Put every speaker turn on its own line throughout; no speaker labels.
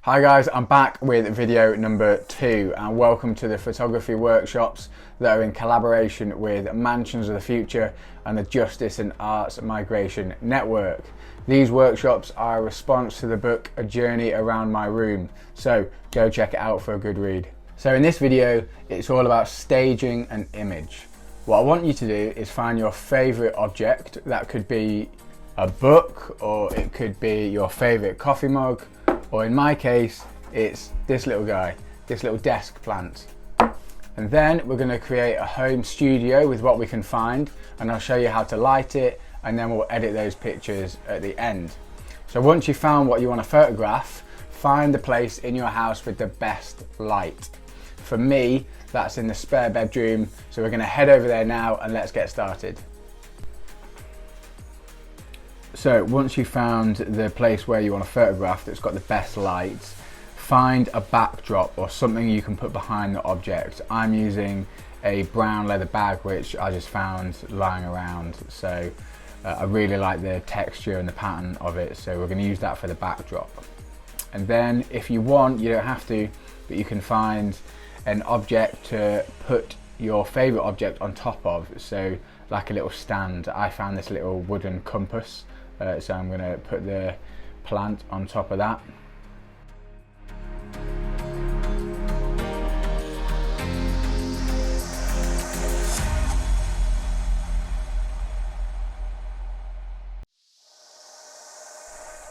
Hi guys, I'm back with video number 2 and welcome to the photography workshops that are in collaboration with Mansions of the Future and the Justice and Arts Migration Network. These workshops are a response to the book A Journey Around My Room, so go check it out for a good read. So in this video, it's all about staging an image. What I want you to do is find your favourite object. That could be a book, or it could be your favourite coffee mug, or in my case, it's this little guy, this little desk plant. And then we're going to create a home studio with what we can find, and I'll show you how to light it, and then we'll edit those pictures at the end. So once you've found what you want to photograph, find the place in your house with the best light. For me, that's in the spare bedroom, so we're going to head over there now and let's get started. So once you've found the place where you want to photograph that's got the best light, find a backdrop or something you can put behind the object. I'm using a brown leather bag which I just found lying around, so I really like the texture and the pattern of it, so we're going to use that for the backdrop. And then if you want, you don't have to, but you can find an object to put your favourite object on top of, so like a little stand. I found this little wooden compass, so I'm going to put the plant on top of that.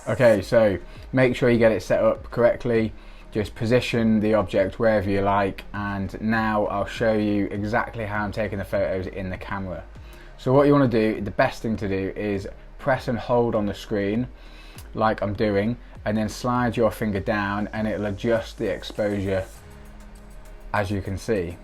Okay, so make sure you get it set up correctly. Just position the object wherever you like, and now I'll show you exactly how I'm taking the photos in the camera. So what you want to do, the best thing to do is press and hold on the screen like I'm doing, and then slide your finger down and it'll adjust the exposure, as you can see.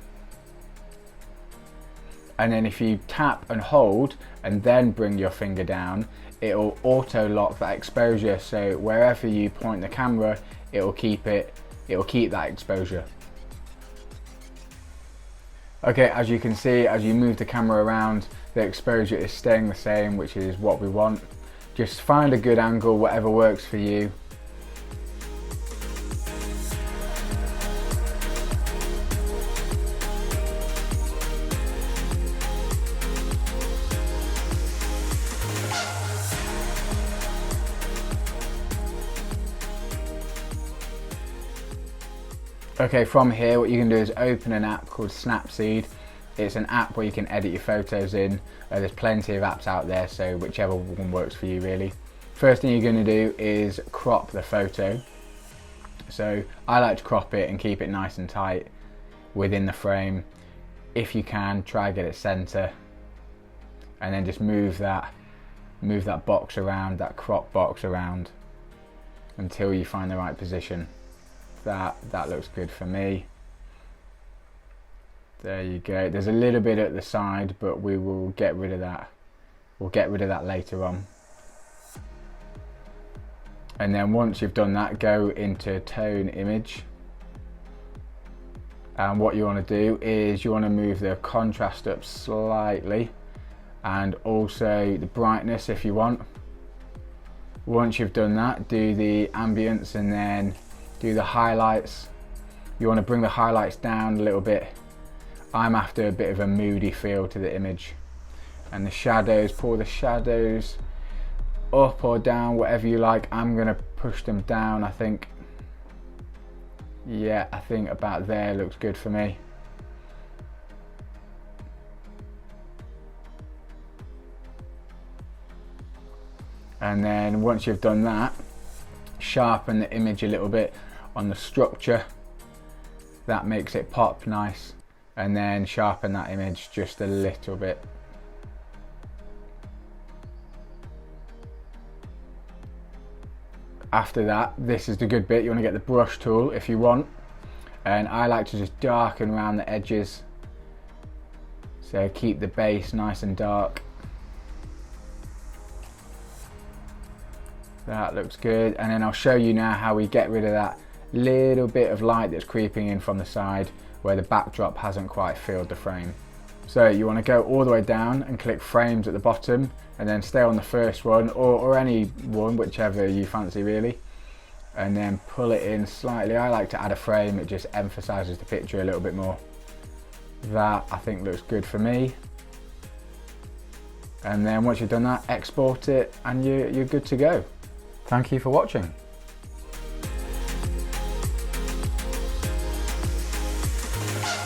And then if you tap and hold and then bring your finger down, it'll auto lock that exposure, so wherever you point the camera, it'll keep that exposure. Okay, as you can see, as you move the camera around, the exposure is staying the same, which is what we want. Just find a good angle, whatever works for you. Okay, from here what you can do is open an app called Snapseed. It's an app where you can edit your photos in. There's plenty of apps out there, so whichever one works for you really. First thing you're going to do is crop the photo. So I like to crop it and keep it nice and tight within the frame. If you can, try to get it center, and then just move that box around, that crop box around, until you find the right position. That looks good for me. There you go. There's a little bit at the side, but we will get rid of that. We'll get rid of that later on. And then once you've done that, go into tone image. And what you want to do is you want to move the contrast up slightly, and also the brightness if you want. Once you've done that, do the ambience and then do the highlights. You want to bring the highlights down a little bit. I'm after a bit of a moody feel to the image. And the shadows, pull the shadows up or down, whatever you like. I'm going to push them down, I think. Yeah, I think about there looks good for me. And then once you've done that, sharpen the image a little bit on the structure. That makes it pop nice. And then sharpen that image just a little bit. After that, this is the good bit. You want to get the brush tool if you want, and I like to just darken around the edges, so keep the base nice and dark. That looks good. And then I'll show you now how we get rid of that little bit of light that's creeping in from the side where the backdrop hasn't quite filled the frame. So you want to go all the way down and click frames at the bottom, and then stay on the first one, or any one, whichever you fancy really. and then pull it in slightly. I like to add a frame, it just emphasizes the picture a little bit more. That I think looks good for me. And then once you've done that, export it and you're good to go. Thank you for watching.